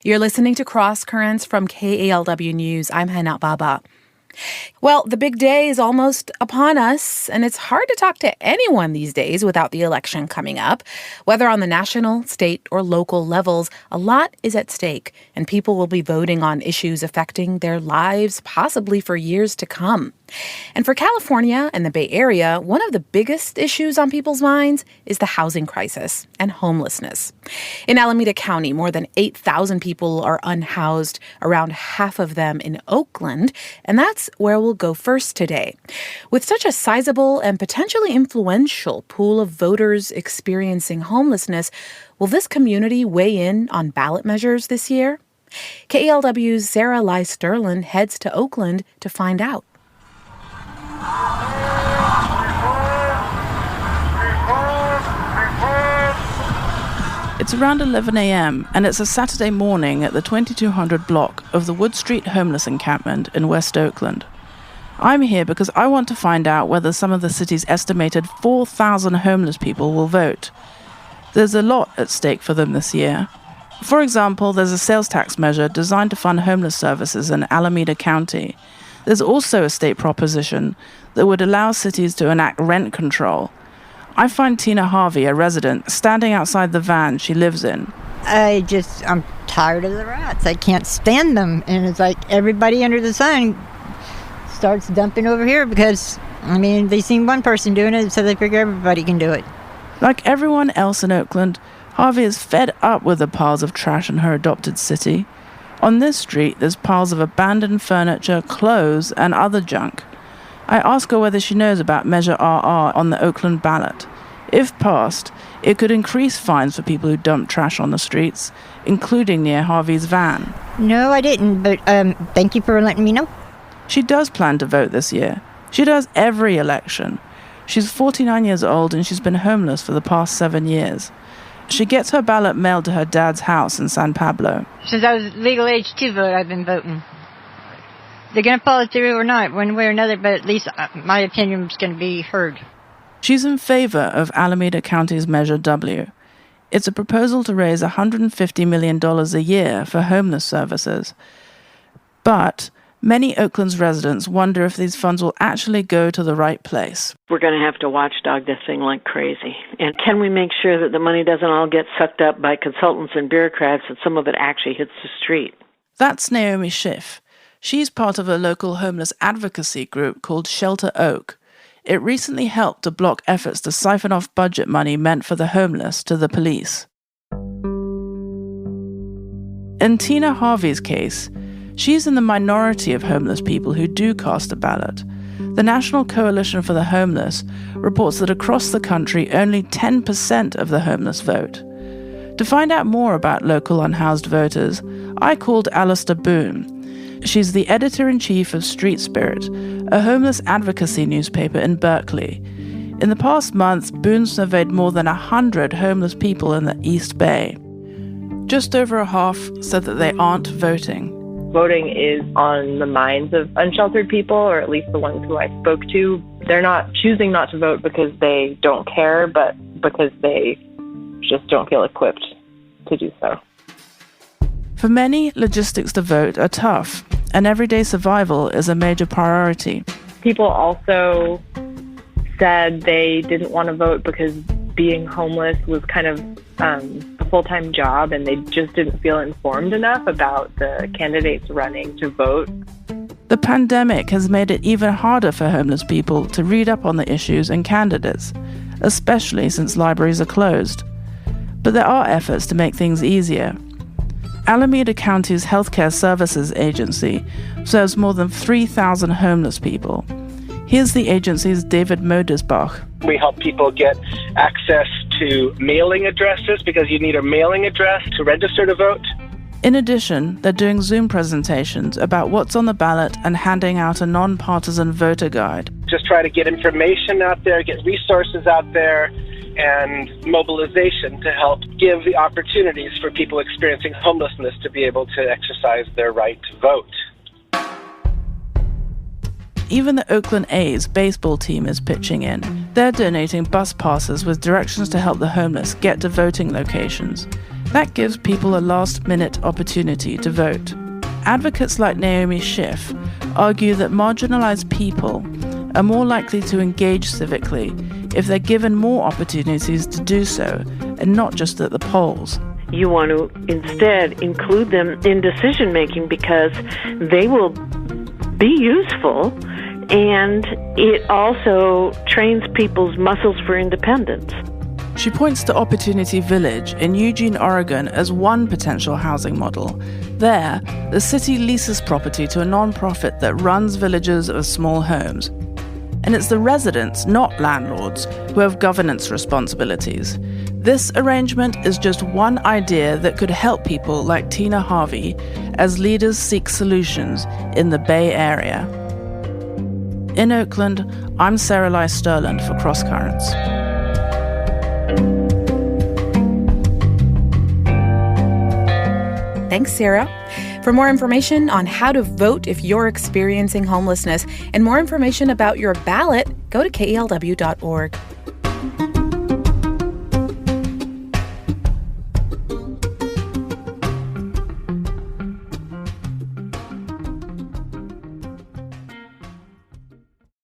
You're listening to Cross Currents from KALW News. I'm Hana Baba. Well, the big day is almost upon us, and it's hard to talk to anyone these days without the election coming up. Whether on the national, state, or local levels, a lot is at stake, and people will be voting on issues affecting their lives, possibly for years to come. And for California and the Bay Area, one of the biggest issues on people's minds is the housing crisis and homelessness. In Alameda County, more than 8,000 people are unhoused, around half of them in Oakland, and that's where we'll go first today. With such a sizable and potentially influential pool of voters experiencing homelessness, will this community weigh in on ballot measures this year? KALW's Sarah Lai Sterlin heads to Oakland to find out. It's around 11 a.m. and it's a Saturday morning at the 2200 block of the Wood Street homeless encampment in West Oakland. I'm here because I want to find out whether some of the city's estimated 4,000 homeless people will vote. There's a lot at stake for them this year. For example, there's a sales tax measure designed to fund homeless services in Alameda County. There's also a state proposition that would allow cities to enact rent control. I find Tina Harvey, a resident, standing outside the van she lives in. I'm tired of the rats. I can't stand them. And it's like everybody under the sun starts dumping over here because, they seen one person doing it, so they figure everybody can do it. Like everyone else in Oakland, Harvey is fed up with the piles of trash in her adopted city. On this street, there's piles of abandoned furniture, clothes, and other junk. I ask her whether she knows about Measure RR on the Oakland ballot. If passed, it could increase fines for people who dump trash on the streets, including near Harvey's van. No, I didn't, but thank you for letting me know. She does plan to vote this year. She does every election. She's 49 years old and she's been homeless for the past 7 years. She gets her ballot mailed to her dad's house in San Pablo. Since I was legal age to vote, I've been voting. They're going to follow through or not, one way or another, but at least my opinion is going to be heard. She's in favor of Alameda County's Measure W. It's a proposal to raise $150 million a year for homeless services. But many Oakland's residents wonder if these funds will actually go to the right place. We're going to have to watchdog this thing like crazy. And can we make sure that the money doesn't all get sucked up by consultants and bureaucrats, and some of it actually hits the street? That's Naomi Schiff. She's part of a local homeless advocacy group called Shelter Oak. It recently helped to block efforts to siphon off budget money meant for the homeless to the police. In Tina Harvey's case, she's in the minority of homeless people who do cast a ballot. The National Coalition for the Homeless reports that across the country, only 10% of the homeless vote. To find out more about local unhoused voters, I called Alistair Boone. She's the editor-in-chief of Street Spirit, a homeless advocacy newspaper in Berkeley. In the past month, Boone surveyed more than 100 homeless people in the East Bay. Just over a half said that they aren't voting. Voting is on the minds of unsheltered people, or at least the ones who I spoke to. They're not choosing not to vote because they don't care, but because they just don't feel equipped to do so. For many, logistics to vote are tough, and everyday survival is a major priority. People also said they didn't want to vote because being homeless was kind of a full-time job, and they just didn't feel informed enough about the candidates running to vote. The pandemic has made it even harder for homeless people to read up on the issues and candidates, especially since libraries are closed. But there are efforts to make things easier. Alameda County's Healthcare Services Agency serves more than 3,000 homeless people. Here's the agency's David Modersbach. We help people get access to mailing addresses because you need a mailing address to register to vote. In addition, they're doing Zoom presentations about what's on the ballot and handing out a nonpartisan voter guide. Just try to get information out there, get resources out there, and mobilization to help give the opportunities for people experiencing homelessness to be able to exercise their right to vote. Even the Oakland A's baseball team is pitching in. They're donating bus passes with directions to help the homeless get to voting locations. That gives people a last-minute opportunity to vote. Advocates like Naomi Schiff argue that marginalized people are more likely to engage civically if they're given more opportunities to do so, and not just at the polls. You want to instead include them in decision making because they will be useful, and it also trains people's muscles for independence. She points to Opportunity Village in Eugene, Oregon as one potential housing model. There, the city leases property to a nonprofit that runs villages of small homes. And it's the residents, not landlords, who have governance responsibilities. This arrangement is just one idea that could help people like Tina Harvey as leaders seek solutions in the Bay Area. In Oakland, I'm Sarah-Lai Sterland for Cross Currents. Thanks, Sarah. For more information on how to vote if you're experiencing homelessness and more information about your ballot, go to KALW.org.